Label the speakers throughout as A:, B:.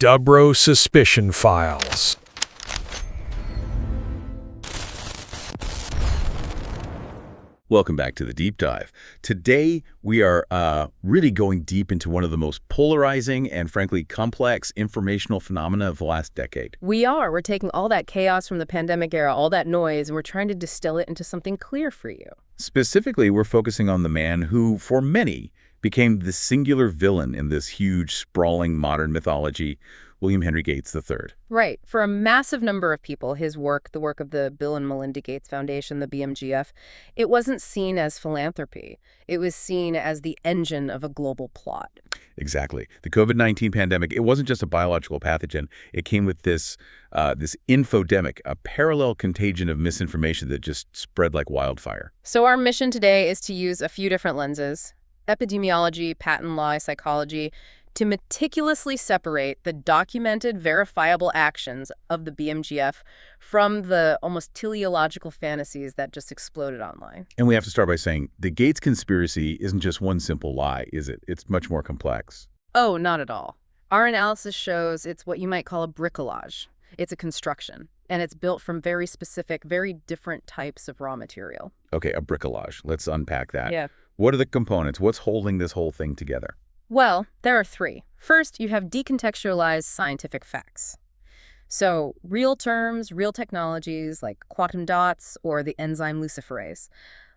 A: Dubrow Suspicion Files.
B: Welcome back to the Deep Dive. Today, we are really going deep into one of the most polarizing and, frankly, complex informational phenomena of the last decade.
C: We are. We're taking all that chaos from the pandemic era, all that noise, and we're trying to distill it into something clear for you.
B: Specifically, we're focusing on the man who, for many, became the singular villain in this huge, sprawling modern mythology, William Henry Gates III.
C: Right. For a massive number of people, his work, the work of the Bill and Melinda Gates Foundation, the BMGF, it wasn't seen as philanthropy. It was seen as the engine of a global plot.
B: Exactly. The COVID-19 pandemic, it wasn't just a biological pathogen. It came with this infodemic, a parallel contagion of misinformation that just spread like wildfire.
C: So our mission today is to use a few different lenses, epidemiology, patent law, psychology, to meticulously separate the documented, verifiable actions of the BMGF from the almost teleological fantasies that just exploded online.
B: And we have to start by saying the Gates conspiracy isn't just one simple lie, is it? It's much more complex.
C: Oh, not at all. Our analysis shows it's what you might call a bricolage. It's a construction, and it's built from very specific, very different types of raw material.
B: Okay, a bricolage. Let's unpack that.
C: Yeah.
B: What are the components? What's holding this whole thing together?
C: Well, there are three. First, you have decontextualized scientific facts. So real terms, real technologies like quantum dots or the enzyme luciferase.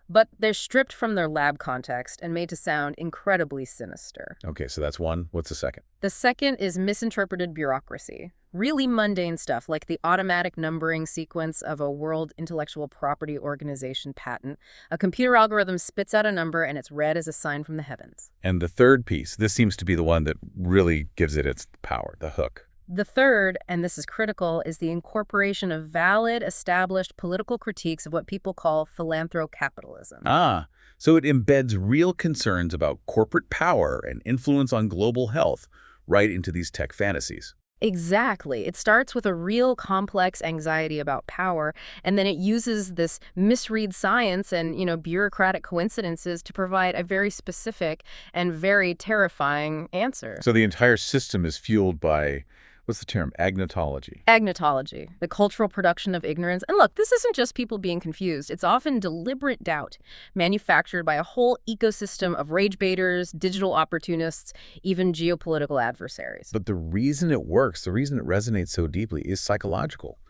C: But they're stripped from their lab context and made to sound incredibly sinister.
B: Okay, so that's one. What's the second?
C: The second is misinterpreted bureaucracy. Really mundane stuff like the automatic numbering sequence of a World Intellectual Property Organization patent. A computer algorithm spits out a number and it's read as a sign from the heavens.
B: And the third piece, this seems to be the one that really gives it its power, the hook.
C: The third, and this is critical, is the incorporation of valid, established political critiques of what people call philanthrocapitalism.
B: Ah, so it embeds real concerns about corporate power and influence on global health right into these tech fantasies.
C: Exactly. It starts with a real complex anxiety about power, and then it uses this misread science and, bureaucratic coincidences to provide a very specific and very terrifying answer.
B: So the entire system is fueled by, what's the term, agnotology?
C: Agnotology, the cultural production of ignorance. And look, this isn't just people being confused. It's often deliberate doubt, manufactured by a whole ecosystem of rage baiters, digital opportunists, even geopolitical adversaries.
B: But the reason it works, the reason it resonates so deeply is psychological.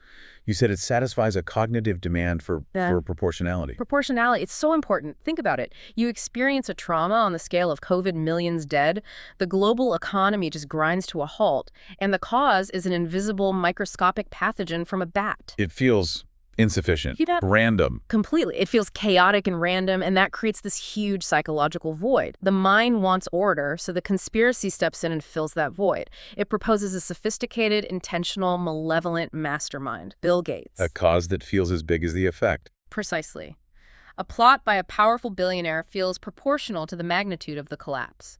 B: You said it satisfies a cognitive demand for proportionality.
C: Proportionality, it's so important. Think about it. You experience a trauma on the scale of COVID millions dead, the global economy just grinds to a halt, and the cause is an invisible microscopic pathogen from a bat.
B: It feels insufficient,
C: Yeah.
B: random.
C: Completely. It feels chaotic and random, and that creates this huge psychological void. The mind wants order, so the conspiracy steps in and fills that void. It proposes a sophisticated, intentional, malevolent mastermind, Bill Gates.
B: A cause that feels as big as the effect.
C: Precisely. A plot by a powerful billionaire feels proportional to the magnitude of the collapse.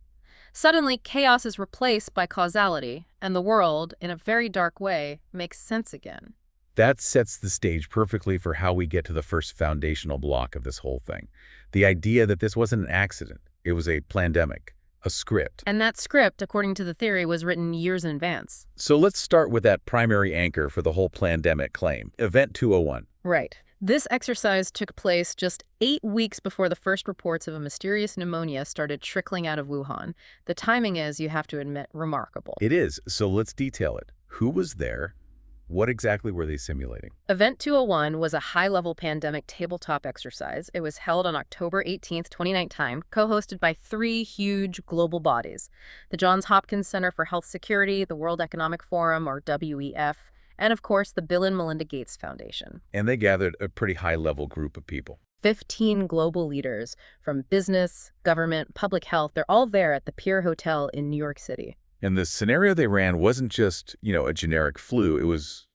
C: Suddenly, chaos is replaced by causality, and the world, in a very dark way, makes sense again.
B: That sets the stage perfectly for how we get to the first foundational block of this whole thing. The idea that this wasn't an accident. It was a plandemic, a script.
C: And that script, according to the theory, was written years in advance.
B: So let's start with that primary anchor for the whole plandemic claim, Event 201.
C: Right. This exercise took place just 8 weeks before the first reports of a mysterious pneumonia started trickling out of Wuhan. The timing is, you have to admit, remarkable.
B: It is, so let's detail it. Who was there? What exactly were they simulating?
C: Event 201 was a high-level pandemic tabletop exercise. It was held on October 18th, 2019, co-hosted by 3 huge global bodies: the Johns Hopkins Center for Health Security, the World Economic Forum, or WEF, and of course the Bill and Melinda Gates Foundation.
B: And they gathered a pretty high-level group of people.
C: 15 global leaders from business, government, public health. They're all there at the Pier Hotel in New York City.
B: And the scenario they ran wasn't just, a generic flu. It was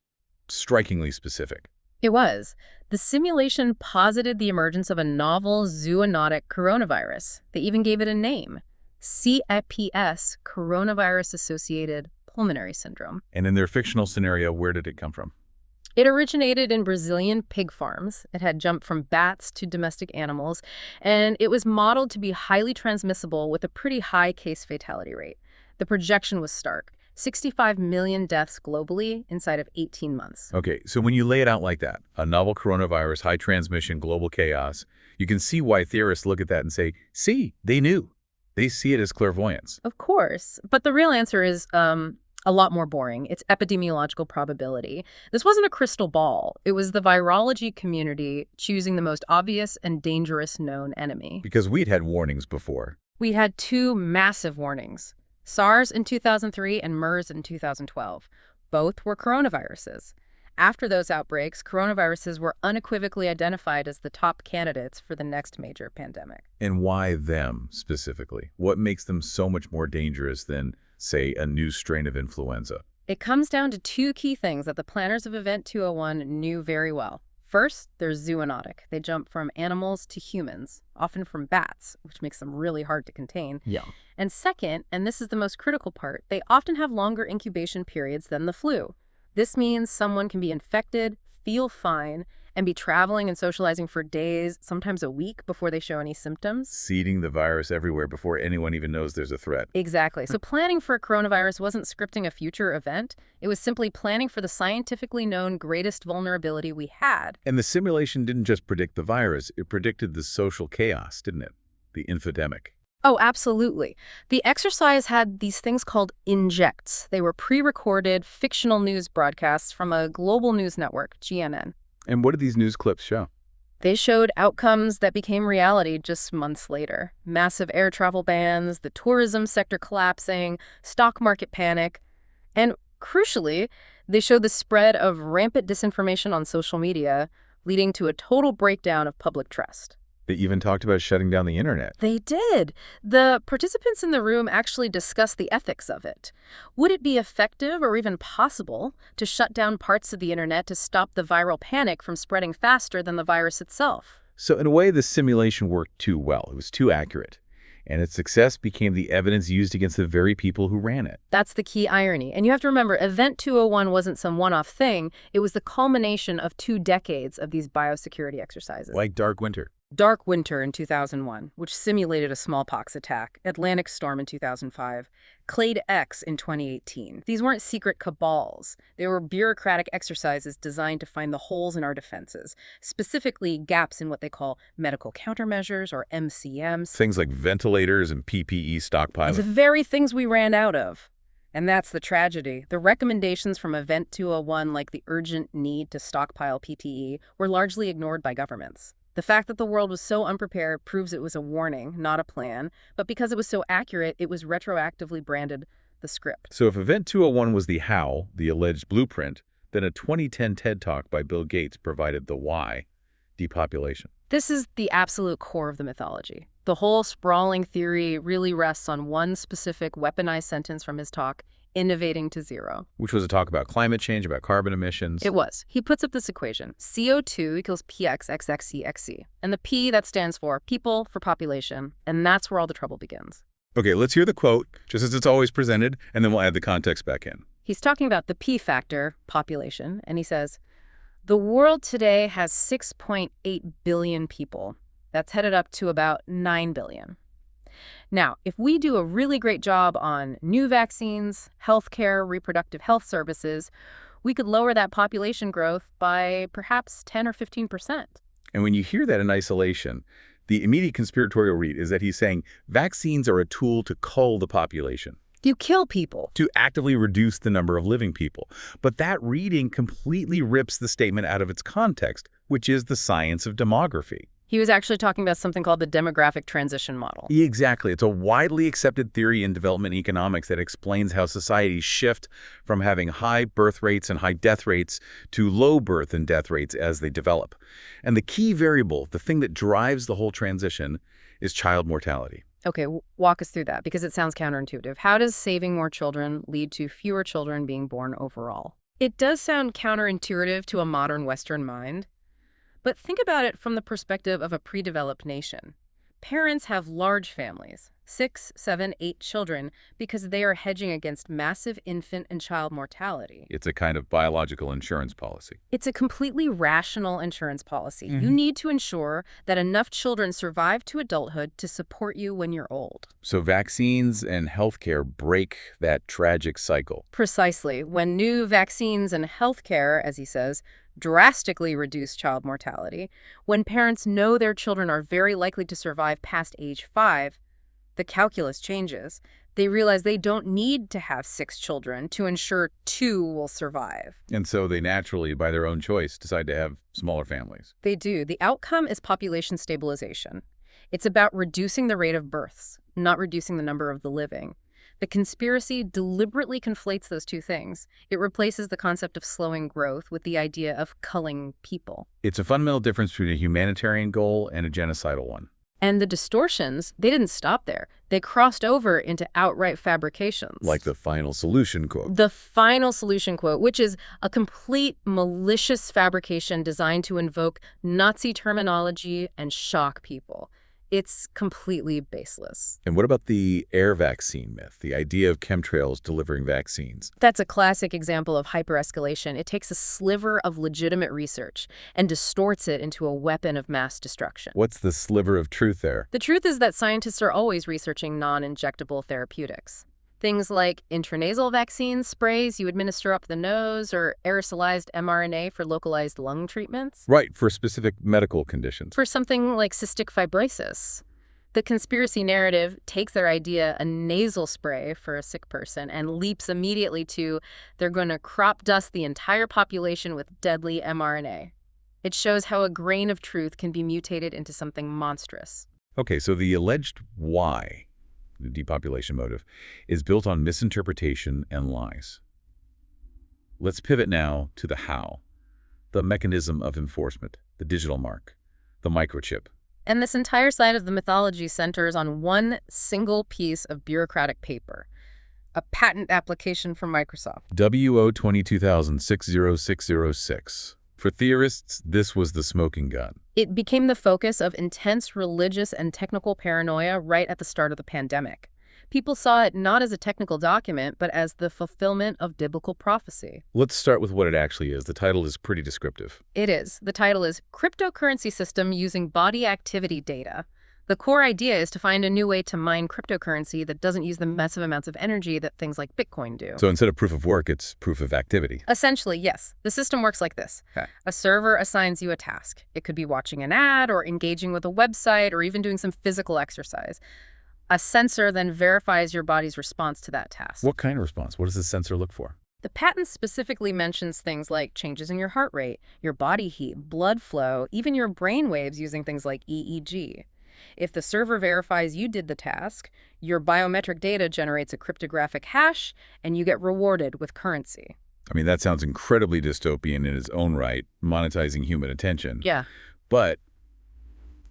B: strikingly specific.
C: It was. The simulation posited the emergence of a novel zoonotic coronavirus. They even gave it a name: CAPS, Coronavirus-Associated Pulmonary Syndrome.
B: And in their fictional scenario, where did it come from?
C: It originated in Brazilian pig farms. It had jumped from bats to domestic animals, and it was modeled to be highly transmissible with a pretty high case fatality rate. The projection was stark. 65 million deaths globally inside of 18 months.
B: Okay, so when you lay it out like that, a novel coronavirus, high transmission, global chaos, you can see why theorists look at that and say, see, they knew. They see it as clairvoyance.
C: Of course. But the real answer is a lot more boring. It's epidemiological probability. This wasn't a crystal ball. It was the virology community choosing the most obvious and dangerous known enemy.
B: Because we'd had warnings before.
C: We had two massive warnings. SARS in 2003 and MERS in 2012. Both were coronaviruses. After those outbreaks, coronaviruses were unequivocally identified as the top candidates for the next major pandemic.
B: And why them, specifically? What makes them so much more dangerous than, say, a new strain of influenza?
C: It comes down to two key things that the planners of Event 201 knew very well. First, they're zoonotic. They jump from animals to humans, often from bats, which makes them really hard to contain.
B: Yeah.
C: And second, and this is the most critical part, they often have longer incubation periods than the flu. This means someone can be infected, feel fine, and be traveling and socializing for days, sometimes a week, before they show any symptoms.
B: Seeding the virus everywhere before anyone even knows there's a threat.
C: Exactly. So planning for a coronavirus wasn't scripting a future event. It was simply planning for the scientifically known greatest vulnerability we had.
B: And the simulation didn't just predict the virus, it predicted the social chaos, didn't it? The infodemic.
C: Oh, absolutely. The exercise had these things called injects. They were pre-recorded fictional news broadcasts from a global news network, GNN.
B: And what did these news clips show?
C: They showed outcomes that became reality just months later. Massive air travel bans, the tourism sector collapsing, stock market panic. And crucially, they showed the spread of rampant disinformation on social media, leading to a total breakdown of public trust.
B: They even talked about shutting down the internet.
C: They did. The participants in the room actually discussed the ethics of it. Would it be effective or even possible to shut down parts of the internet to stop the viral panic from spreading faster than the virus itself?
B: So in a way, the simulation worked too well. It was too accurate. And its success became the evidence used against the very people who ran it.
C: That's the key irony. And you have to remember, Event 201 wasn't some one-off thing. It was the culmination of 2 decades of these biosecurity exercises.
B: Like Dark Winter.
C: Dark Winter in 2001, which simulated a smallpox attack, Atlantic Storm in 2005, 𝐏𝐿aDE in 2018. These weren't secret cabals. They were bureaucratic exercises designed to find the holes in our defenses, specifically gaps in what they call medical countermeasures, or MCMs.
B: Things like ventilators and PPE stockpiling.
C: The very things we ran out of. And that's the tragedy. The recommendations from Event 201, like the urgent need to stockpile PPE, were largely ignored by governments. The fact that the world was so unprepared proves it was a warning, not a plan, but because it was so accurate, it was retroactively branded the script.
B: So if Event 201 was the how, the alleged blueprint, then a 2010 TED Talk by Bill Gates provided the why, depopulation.
C: This is the absolute core of the mythology. The whole sprawling theory really rests on one specific weaponized sentence from his talk, innovating to zero.
B: Which was a talk about climate change, about carbon emissions.
C: It was. He puts up this equation, CO2 equals px(x(c)(x)c). And the P, that stands for people, for population. And that's where all the trouble begins.
B: Okay, let's hear the quote, just as it's always presented, and then we'll add the context back in.
C: He's talking about the P factor, population, and he says, the world today has 6.8 billion people. That's headed up to about 9 billion. Now, if we do a really great job on new vaccines, healthcare, reproductive health services, we could lower that population growth by perhaps 10 or 15%.
B: And when you hear that in isolation, the immediate conspiratorial read is that he's saying vaccines are a tool to cull the population.
C: You kill people.
B: To actively reduce the number of living people. But that reading completely rips the statement out of its context, which is the science of demography.
C: He was actually talking about something called the demographic transition model.
B: Exactly. It's a widely accepted theory in development economics that explains how societies shift from having high birth rates and high death rates to low birth and death rates as they develop. And the key variable, the thing that drives the whole transition, is child mortality.
C: Okay, walk us through that, because it sounds counterintuitive. How does saving more children lead to fewer children being born overall? It does sound counterintuitive to a modern Western mind. But think about it from the perspective of a pre-developed nation. Parents have large families. 6, 7, 8 children because they are hedging against massive infant and child mortality.
B: It's a kind of biological insurance policy.
C: It's a completely rational insurance policy. You need to ensure that enough children survive to adulthood to support you when you're old.
B: So vaccines and healthcare break that tragic cycle.
C: Precisely. When new vaccines and healthcare, as he says, drastically reduce child mortality, when parents know their children are very likely to survive past age 5, the calculus changes. They realize they don't need to have 6 children to ensure 2 will survive.
B: And so they naturally, by their own choice, decide to have smaller families.
C: They do. The outcome is population stabilization. It's about reducing the rate of births, not reducing the number of the living. The conspiracy deliberately conflates those two things. It replaces the concept of slowing growth with the idea of culling people.
B: It's a fundamental difference between a humanitarian goal and a genocidal one.
C: And the distortions, they didn't stop there. They crossed over into outright fabrications.
B: Like the final solution quote.
C: The final solution quote, which is a complete malicious fabrication designed to invoke Nazi terminology and shock people. It's completely baseless.
B: And what about the air vaccine myth, the idea of chemtrails delivering vaccines?
C: That's a classic example of hyperescalation. It takes a sliver of legitimate research and distorts it into a weapon of mass destruction.
B: What's the sliver of truth there?
C: The truth is that scientists are always researching non-injectable therapeutics. Things like intranasal vaccines, sprays you administer up the nose, or aerosolized mRNA for localized lung treatments.
B: Right, for specific medical conditions.
C: For something like cystic fibrosis. The conspiracy narrative takes their idea, a nasal spray for a sick person, and leaps immediately to they're going to crop dust the entire population with deadly mRNA. It shows how a grain of truth can be mutated into something monstrous.
B: Okay, so the alleged why, the depopulation motive, is built on misinterpretation and lies. Let's pivot now to the how, the mechanism of enforcement, the digital mark, the microchip.
C: And this entire side of the mythology centers on one single piece of bureaucratic paper, a patent application from Microsoft.
B: WO 22,60606. For theorists, this was the smoking gun.
C: It became the focus of intense religious and technical paranoia right at the start of the pandemic. People saw it not as a technical document, but as the fulfillment of biblical prophecy.
B: Let's start with what it actually is. The title is pretty descriptive.
C: It is. The title is Cryptocurrency System Using Body Activity Data. The core idea is to find a new way to mine cryptocurrency that doesn't use the massive amounts of energy that things like Bitcoin do.
B: So instead of proof of work, it's proof of activity.
C: Essentially, yes. The system works like this.
B: Okay.
C: A server assigns you a task. It could be watching an ad or engaging with a website or even doing some physical exercise. A sensor then verifies your body's response to that task.
B: What kind of response? What does the sensor look for?
C: The patent specifically mentions things like changes in your heart rate, your body heat, blood flow, even your brain waves using things like EEG. If the server verifies you did the task, your biometric data generates a cryptographic hash, and you get rewarded with currency.
B: I mean, that sounds incredibly dystopian in its own right, monetizing human attention.
C: Yeah.
B: But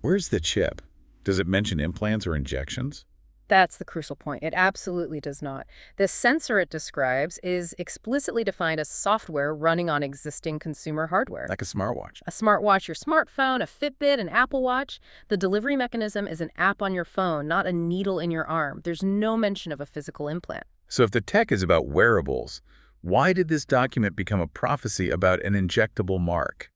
B: where's the chip? Does it mention implants or injections?
C: That's the crucial point. It absolutely does not. The sensor it describes is explicitly defined as software running on existing consumer hardware.
B: Like a smartwatch.
C: A smartwatch, your smartphone, a Fitbit, an Apple Watch. The delivery mechanism is an app on your phone, not a needle in your arm. There's no mention of a physical implant.
B: So if the tech is about wearables, why did this document become a prophecy about an injectable mark?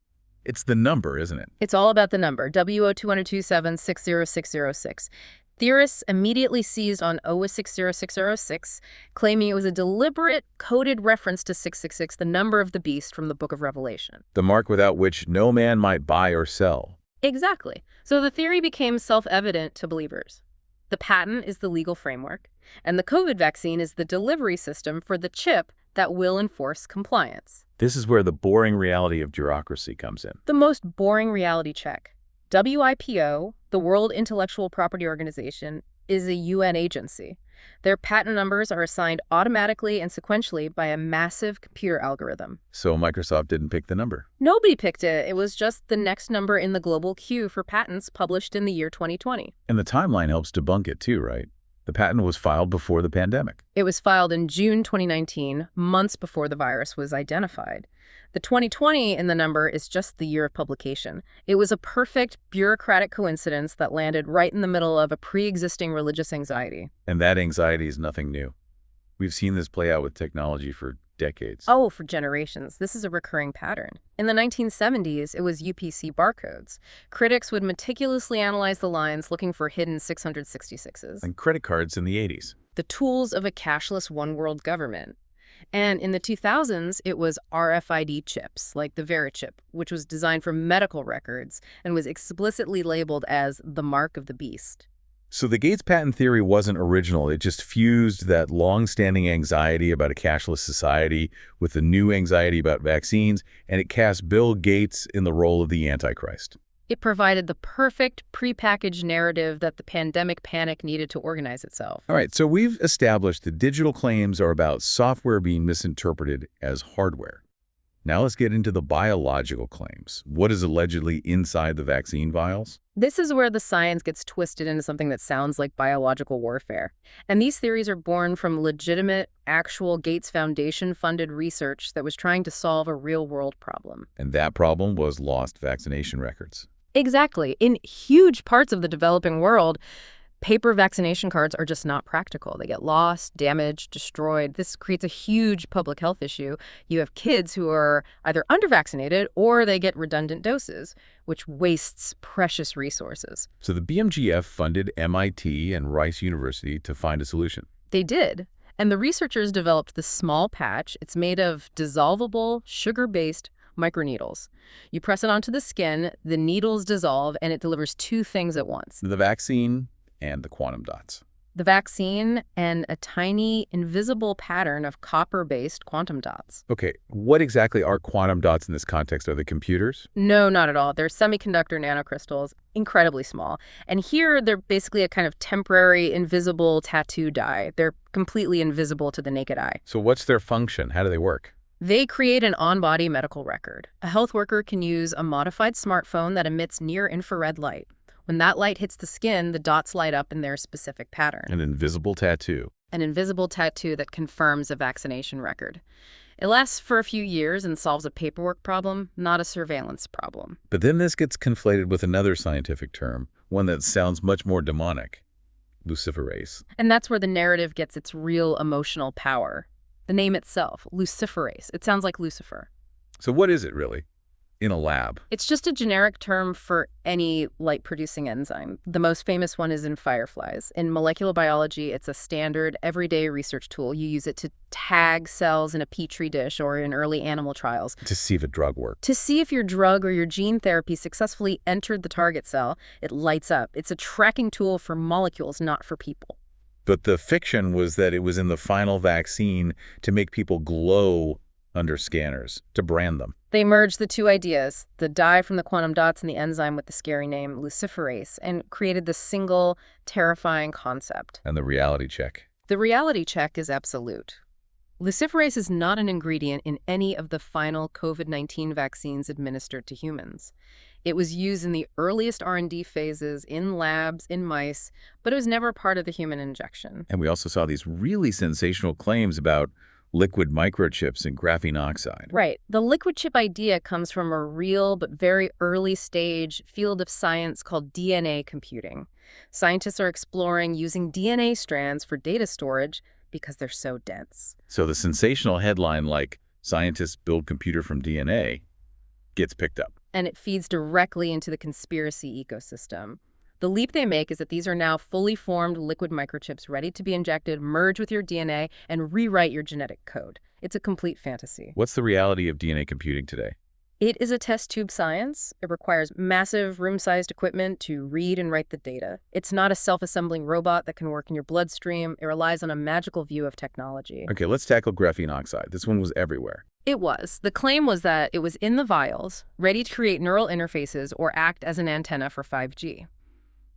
B: It's the number, isn't it?
C: It's all about the number, WO 227-60606. Theorists immediately seized on OWA 60606, claiming it was a deliberate, coded reference to 666, the number of the beast from the Book of Revelation.
B: The mark without which no man might buy or sell.
C: Exactly. So the theory became self-evident to believers. The patent is the legal framework, and the COVID vaccine is the delivery system for the chip that will enforce compliance.
B: This is where the boring reality of bureaucracy comes in.
C: The most boring reality check. WIPO, the World Intellectual Property Organization, is a UN agency. Their patent numbers are assigned automatically and sequentially by a massive computer algorithm.
B: So Microsoft didn't pick the number.
C: Nobody picked it. It was just the next number in the global queue for patents published in the year 2020.
B: And the timeline helps debunk it too, right? The patent was filed before the pandemic.
C: It was filed in June 2019, months before the virus was identified. The 2020 in the number is just the year of publication. It was a perfect bureaucratic coincidence that landed right in the middle of a pre-existing religious anxiety.
B: And that anxiety is nothing new. We've seen this play out with technology for decades.
C: Oh, for generations. This is a recurring pattern. In the 1970s, it was UPC barcodes. Critics would meticulously analyze the lines looking for hidden 666s.
B: And credit cards in the 80s.
C: The tools of a cashless one-world government. And in the 2000s, it was RFID chips, like the VeriChip, which was designed for medical records and was explicitly labeled as the mark of the beast.
B: So the Gates patent theory wasn't original. It just fused that long-standing anxiety about a cashless society with the new anxiety about vaccines, and it cast Bill Gates in the role of the Antichrist.
C: It provided the perfect prepackaged narrative that the pandemic panic needed to organize itself.
B: All right, so we've established that digital claims are about software being misinterpreted as hardware. Now let's get into the biological claims. What is allegedly inside the vaccine vials?
C: This is where the science gets twisted into something that sounds like biological warfare. And these theories are born from legitimate, actual Gates Foundation-funded research that was trying to solve a real-world problem.
B: And that problem was lost vaccination records.
C: Exactly. In huge parts of the developing world, paper vaccination cards are just not practical. They get lost, damaged, destroyed. This creates a huge public health issue. You have kids who are either undervaccinated or they get redundant doses, which wastes precious resources.
B: So the BMGF funded MIT and Rice University to find a solution.
C: They did. And the researchers developed this small patch. It's made of dissolvable, sugar-based microneedles. You press it onto the skin, the needles dissolve, and it delivers two things at once.
B: The vaccine and the quantum dots.
C: The vaccine and a tiny, invisible pattern of copper-based quantum dots.
B: Okay, what exactly are quantum dots in this context? Are they computers?
C: No, not at all. They're semiconductor nanocrystals, incredibly small. And here, they're basically a kind of temporary, invisible tattoo dye. They're completely invisible to the naked eye.
B: So what's their function? How do they work?
C: They create an on-body medical record. A health worker can use a modified smartphone that emits near-infrared light. When that light hits the skin, the dots light up in their specific pattern.
B: An invisible tattoo.
C: An invisible tattoo that confirms a vaccination record. It lasts for a few years and solves a paperwork problem, not a surveillance problem.
B: But then this gets conflated with another scientific term, one that sounds much more demonic: luciferase.
C: And that's where the narrative gets its real emotional power. The name itself, luciferase. It sounds like Lucifer.
B: So what is it really? In a lab?
C: It's just a generic term for any light-producing enzyme. The most famous one is in fireflies. In molecular biology, it's a standard, everyday research tool. You use it to tag cells in a petri dish or in early animal trials.
B: To see if a drug works.
C: To see if your drug or your gene therapy successfully entered the target cell, it lights up. It's a tracking tool for molecules, not for people.
B: But the fiction was that it was in the final vaccine to make people glow under scanners, to brand them.
C: They merged the two ideas, the dye from the quantum dots and the enzyme with the scary name luciferase, and created this single, terrifying concept.
B: And the reality check.
C: The reality check is absolute. Luciferase is not an ingredient in any of the final COVID-19 vaccines administered to humans. It was used in the earliest R&D phases, in labs, in mice, but it was never part of the human injection.
B: And we also saw these really sensational claims about liquid microchips and graphene oxide.
C: Right. The liquid chip idea comes from a real but very early stage field of science called DNA computing. Scientists are exploring using DNA strands for data storage because they're so dense.
B: So the sensational headline like "Scientists build computer from DNA" gets picked up.
C: And it feeds directly into the conspiracy ecosystem. The leap they make is that these are now fully formed liquid microchips ready to be injected, merge with your DNA, and rewrite your genetic code. It's a complete fantasy.
B: What's the reality of DNA computing today?
C: It is a test tube science. It requires massive room-sized equipment to read and write the data. It's not a self-assembling robot that can work in your bloodstream. It relies on a magical view of technology.
B: Okay, let's tackle graphene oxide. This one was everywhere.
C: It was. The claim was that it was in the vials, ready to create neural interfaces or act as an antenna for 5G.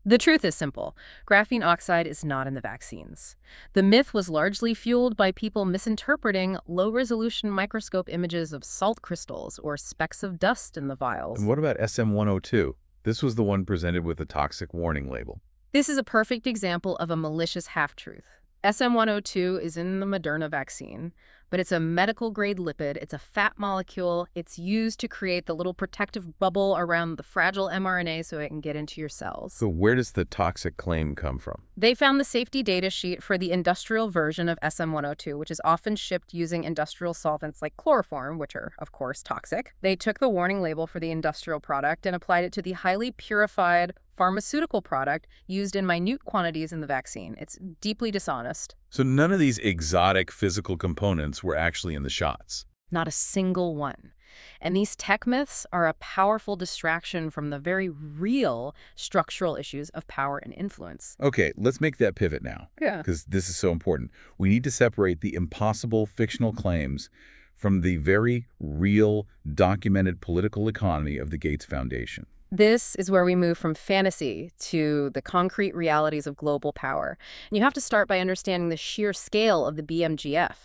C: The truth is simple. Graphene oxide is not in the vaccines. The myth was largely fueled by people misinterpreting low-resolution microscope images of salt crystals or specks of dust in the vials.
B: And what about SM-102? This was the one presented with a toxic warning label.
C: This is a perfect example of a malicious half-truth. SM-102 is in the Moderna vaccine, but it's a medical-grade lipid, it's a fat molecule, it's used to create the little protective bubble around the fragile mRNA so it can get into your cells.
B: So where does the toxic claim come from?
C: They found the safety data sheet for the industrial version of SM-102, which is often shipped using industrial solvents like chloroform, which are, of course, toxic. They took the warning label for the industrial product and applied it to the highly purified pharmaceutical product used in minute quantities in the vaccine. It's deeply dishonest.
B: So none of these exotic physical components were actually in the shots.
C: Not a single one. And these tech myths are a powerful distraction from the very real structural issues of power and influence.
B: Okay, let's make that pivot now.
C: Yeah.
B: Because this is so important. We need to separate the impossible fictional claims from the very real, documented political economy of the Gates Foundation.
C: This is where we move from fantasy to the concrete realities of global power. And you have to start by understanding the sheer scale of the BMGF.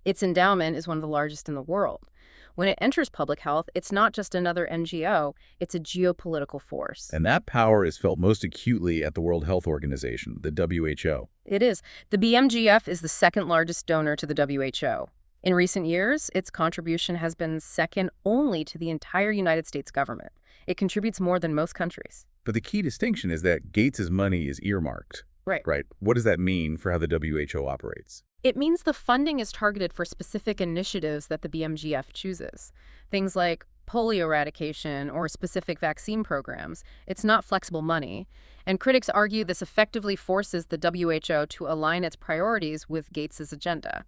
C: Its endowment is one of the largest in the world. When it enters public health, it's not just another NGO, it's a geopolitical force.
B: And that power is felt most acutely at the World Health Organization, the WHO.
C: It is. The BMGF is the second largest donor to the WHO. In recent years, its contribution has been second only to the entire United States government. It contributes more than most countries.
B: But the key distinction is that Gates's money is earmarked. Right. What does that mean for how the WHO operates?
C: It means the funding is targeted for specific initiatives that the BMGF chooses. Things like polio eradication or specific vaccine programs. It's not flexible money. And critics argue this effectively forces the WHO to align its priorities with Gates's agenda.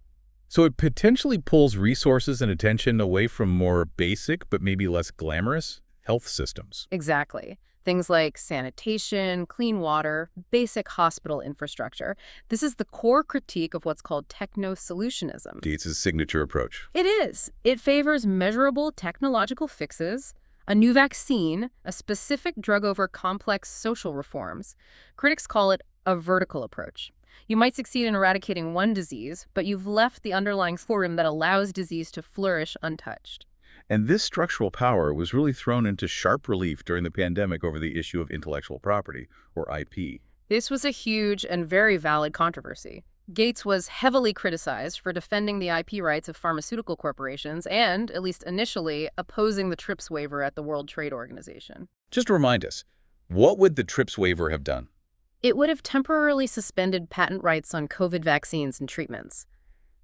B: So it potentially pulls resources and attention away from more basic but maybe less glamorous health systems.
C: Exactly. Things like sanitation, clean water, basic hospital infrastructure. This is the core critique of what's called techno-solutionism.
B: Gates's signature approach.
C: It is. It favors measurable technological fixes, a new vaccine, a specific drug over complex social reforms. Critics call it a vertical approach. You might succeed in eradicating one disease, but you've left the underlying forum that allows disease to flourish untouched.
B: And this structural power was really thrown into sharp relief during the pandemic over the issue of intellectual property, or IP.
C: This was a huge and very valid controversy. Gates was heavily criticized for defending the IP rights of pharmaceutical corporations and, at least initially, opposing the TRIPS waiver at the World Trade Organization.
B: Just remind us, what would the TRIPS waiver have done?
C: It would have temporarily suspended patent rights on COVID vaccines and treatments.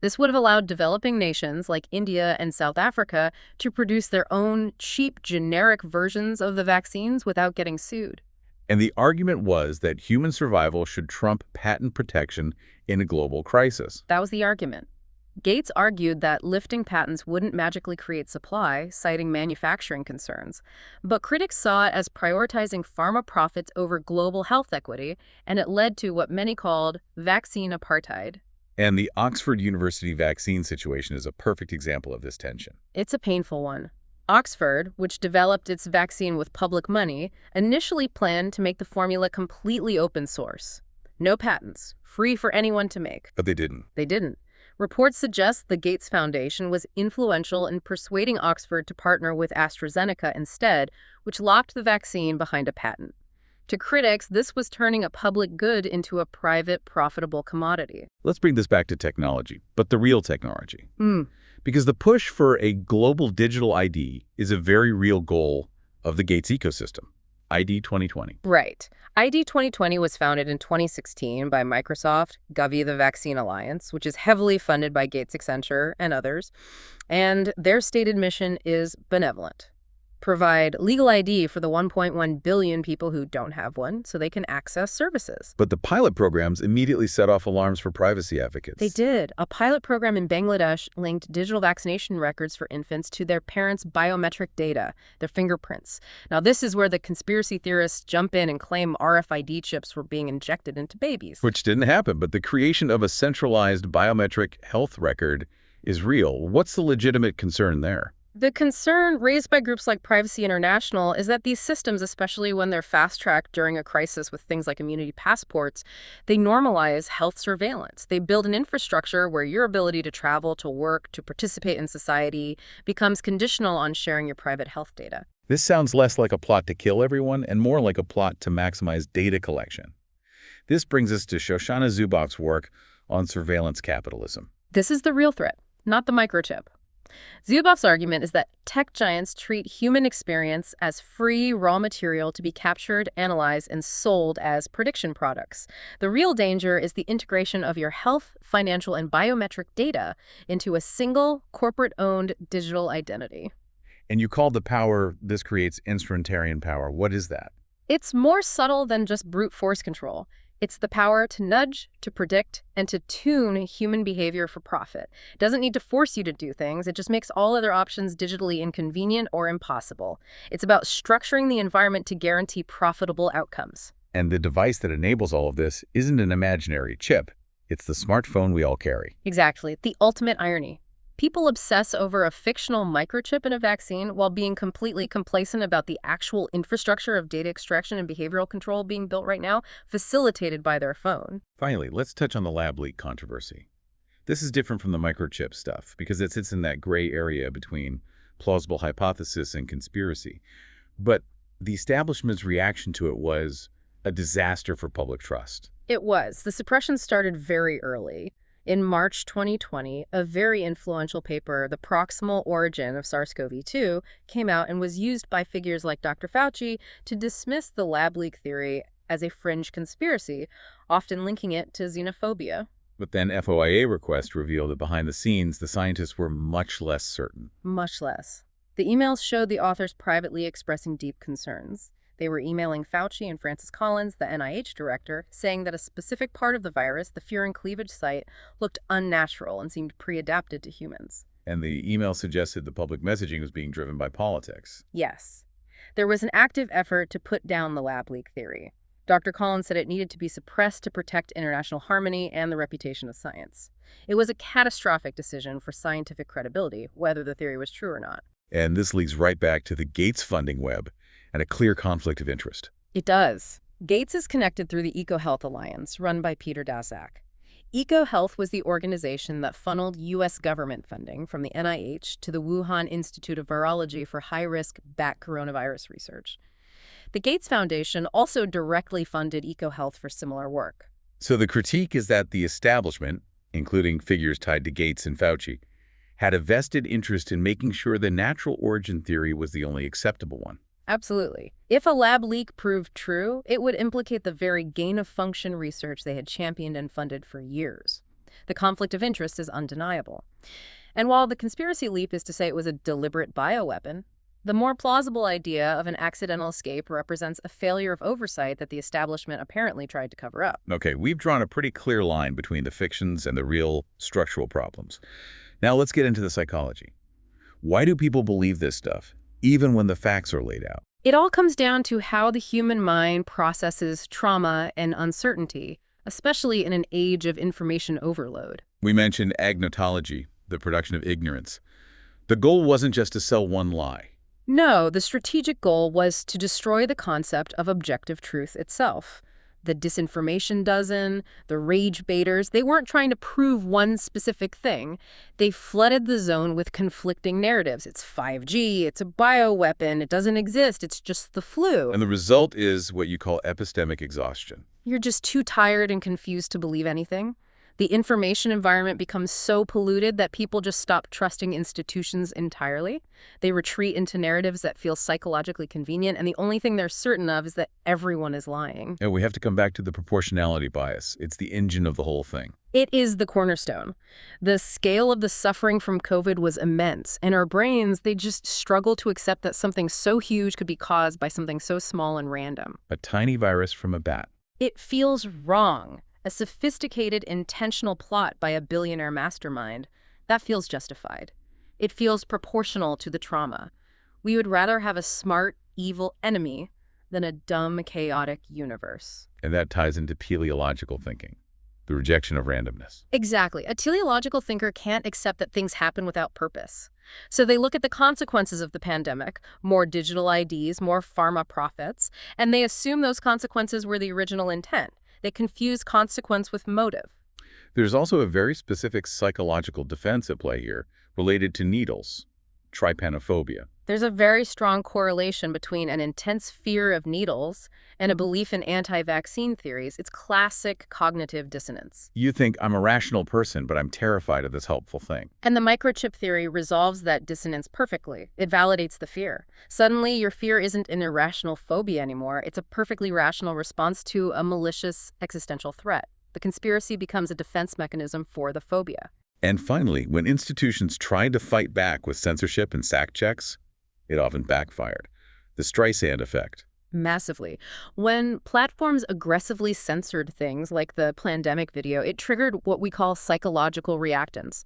C: This would have allowed developing nations like India and South Africa to produce their own cheap, generic versions of the vaccines without getting sued.
B: And the argument was that human survival should trump patent protection in a global crisis.
C: That was the argument. Gates argued that lifting patents wouldn't magically create supply, citing manufacturing concerns. But critics saw it as prioritizing pharma profits over global health equity, and it led to what many called vaccine apartheid.
B: And the Oxford University vaccine situation is a perfect example of this tension.
C: It's a painful one. Oxford, which developed its vaccine with public money, initially planned to make the formula completely open source. No patents, free for anyone to make.
B: But they didn't.
C: They didn't. Reports suggest the Gates Foundation was influential in persuading Oxford to partner with AstraZeneca instead, which locked the vaccine behind a patent. To critics, this was turning a public good into a private, profitable commodity.
B: Let's bring this back to technology, but the real technology. Because the push for a global digital ID is a very real goal of the Gates ecosystem, ID 2020.
C: Right. ID 2020 was founded in 2016 by Microsoft, Gavi, the Vaccine Alliance, which is heavily funded by Gates, Accenture, and others. And their stated mission is benevolent. Provide legal ID for the 1.1 billion people who don't have one so they can access services.
B: But the pilot programs immediately set off alarms for privacy advocates.
C: They did. A pilot program in Bangladesh linked digital vaccination records for infants to their parents' biometric data, their fingerprints. Now, this is where the conspiracy theorists jump in and claim RFID chips were being injected into babies.
B: Which didn't happen, but the creation of a centralized biometric health record is real. What's the legitimate concern there?
C: The concern raised by groups like Privacy International is that these systems, especially when they're fast-tracked during a crisis with things like immunity passports, they normalize health surveillance. They build an infrastructure where your ability to travel, to work, to participate in society becomes conditional on sharing your private health data.
B: This sounds less like a plot to kill everyone and more like a plot to maximize data collection. This brings us to Shoshana Zuboff's work on surveillance capitalism.
C: This is the real threat, not the microchip. Zuboff's argument is that tech giants treat human experience as free raw material to be captured, analyzed, and sold as prediction products. The real danger is the integration of your health, financial, and biometric data into a single, corporate-owned digital identity.
B: And you called the power this creates instrumentarian power. What is that?
C: It's more subtle than just brute force control. It's the power to nudge, to predict, and to tune human behavior for profit. It doesn't need to force you to do things. It just makes all other options digitally inconvenient or impossible. It's about structuring the environment to guarantee profitable outcomes.
B: And the device that enables all of this isn't an imaginary chip. It's the smartphone we all carry.
C: Exactly. The ultimate irony. People obsess over a fictional microchip in a vaccine while being completely complacent about the actual infrastructure of data extraction and behavioral control being built right now, facilitated by their phone.
B: Finally, let's touch on the lab leak controversy. This is different from the microchip stuff because it sits in that gray area between plausible hypothesis and conspiracy. But the establishment's reaction to it was a disaster for public trust.
C: It was. The suppression started very early. In March 2020, a very influential paper, The Proximal Origin of SARS-CoV-2, came out and was used by figures like Dr. Fauci to dismiss the lab leak theory as a fringe conspiracy, often linking it to xenophobia.
B: But then FOIA requests revealed that behind the scenes, the scientists were much less certain.
C: Much less. The emails showed the authors privately expressing deep concerns. They were emailing Fauci and Francis Collins, the NIH director, saying that a specific part of the virus, the furin cleavage site, looked unnatural and seemed pre-adapted to humans.
B: And the email suggested the public messaging was being driven by politics.
C: Yes. There was an active effort to put down the lab leak theory. Dr. Collins said it needed to be suppressed to protect international harmony and the reputation of science. It was a catastrophic decision for scientific credibility, whether the theory was true or not.
B: And this leads right back to the Gates funding web and a clear conflict of interest.
C: It does. Gates is connected through the 𝐏𝐻𝐃 Alliance, run by Peter Daszak. 𝐏𝐻 was the organization that funneled U.S. government funding from the NIH to the Wuhan Institute of Virology for high-risk bat coronavirus research. The Gates Foundation also directly funded 𝐏𝐻 for similar work.
B: So the critique is that the establishment, including figures tied to Gates and Fauci, had a vested interest in making sure the natural origin theory was the only acceptable one.
C: Absolutely. If a lab leak proved true, it would implicate the very gain-of-function research they had championed and funded for years. The conflict of interest is undeniable. And while the conspiracy leap is to say it was a deliberate bioweapon, the more plausible idea of an accidental escape represents a failure of oversight that the establishment apparently tried to cover up.
B: Okay, we've drawn a pretty clear line between the fictions and the real structural problems. Now let's get into the psychology. Why do people believe this stuff, even when the facts are laid out?
C: It all comes down to how the human mind processes trauma and uncertainty, especially in an age of information overload.
B: We mentioned agnotology, the production of ignorance. The goal wasn't just to sell one lie.
C: No, the strategic goal was to destroy the concept of objective truth itself. The disinformation dozen, the rage baiters, they weren't trying to prove one specific thing. They flooded the zone with conflicting narratives. It's 5G, it's a bioweapon, it doesn't exist, it's just the flu.
B: And the result is what you call epistemic exhaustion.
C: You're just too tired and confused to believe anything. The information environment becomes so polluted that people just stop trusting institutions entirely. They retreat into narratives that feel psychologically convenient, and the only thing they're certain of is that everyone is lying.
B: And we have to come back to the proportionality bias. It's the engine of the whole thing.
C: It is the cornerstone. The scale of the suffering from COVID was immense, and our brains, they just struggle to accept that something so huge could be caused by something so small and random.
B: A tiny virus from a bat.
C: It feels wrong. A sophisticated, intentional plot by a billionaire mastermind, that feels justified. It feels proportional to the trauma. We would rather have a smart, evil enemy than a dumb, chaotic universe.
B: And that ties into teleological thinking, the rejection of randomness.
C: Exactly. A teleological thinker can't accept that things happen without purpose. So they look at the consequences of the pandemic, more digital IDs, more pharma profits, and they assume those consequences were the original intent. They confuse consequence with motive.
B: There's also a very specific psychological defense at play here related to needles, trypanophobia.
C: There's a very strong correlation between an intense fear of needles and a belief in anti-vaccine theories. It's classic cognitive dissonance.
B: You think I'm a rational person, but I'm terrified of this helpful thing.
C: And the microchip theory resolves that dissonance perfectly. It validates the fear. Suddenly, your fear isn't an irrational phobia anymore. It's a perfectly rational response to a malicious existential threat. The conspiracy becomes a defense mechanism for the phobia.
B: And finally, when institutions tried to fight back with censorship and SAC checks, it often backfired. The Streisand effect.
C: Massively. When platforms aggressively censored things like the pandemic video, it triggered what we call psychological reactance.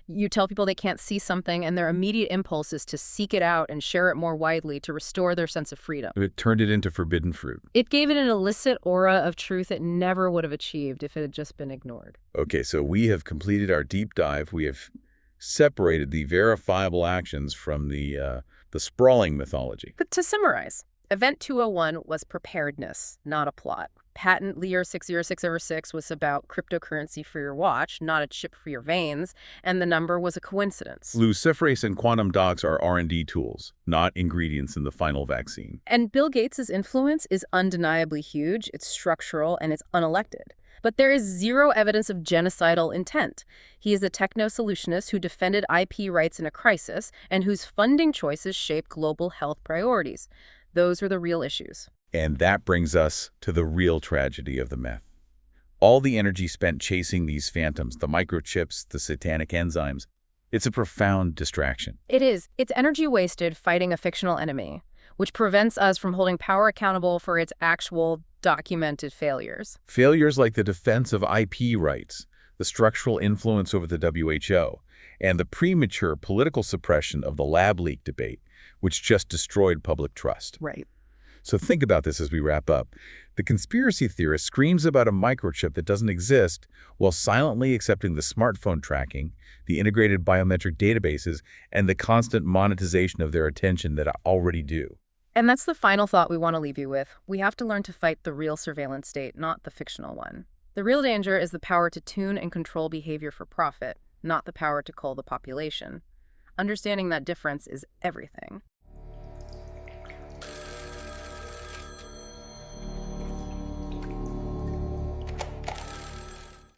C: You tell people they can't see something, and their immediate impulse is to seek it out and share it more widely to restore their sense of freedom.
B: It turned it into forbidden fruit.
C: It gave it an illicit aura of truth it never would have achieved if it had just been ignored.
B: Okay, so we have completed our deep dive. We have separated the verifiable actions from the sprawling mythology.
C: But to summarize, Event 201 was preparedness, not a plot. Patent Lear 60606 was about cryptocurrency for your watch, not a chip for your veins, and the number was a coincidence.
B: Luciferase and quantum dots are R&D tools, not ingredients in the final vaccine.
C: And Bill Gates' influence is undeniably huge, it's structural, and it's unelected. But there is zero evidence of genocidal intent. He is a techno-solutionist who defended IP rights in a crisis and whose funding choices shape global health priorities. Those are the real issues.
B: And that brings us to the real tragedy of the myth. All the energy spent chasing these phantoms, the microchips, the satanic enzymes, it's a profound distraction.
C: It is. It's energy wasted fighting a fictional enemy, which prevents us from holding power accountable for its actual documented failures.
B: Failures like the defense of IP rights, the structural influence over the WHO, and the premature political suppression of the lab leak debate, which just destroyed public trust.
C: Right.
B: So think about this as we wrap up. The conspiracy theorist screams about a microchip that doesn't exist while silently accepting the smartphone tracking, the integrated biometric databases, and the constant monetization of their attention that already do.
C: And that's the final thought we want to leave you with. We have to learn to fight the real surveillance state, not the fictional one. The real danger is the power to tune and control behavior for profit, not the power to cull the population. Understanding that difference is everything.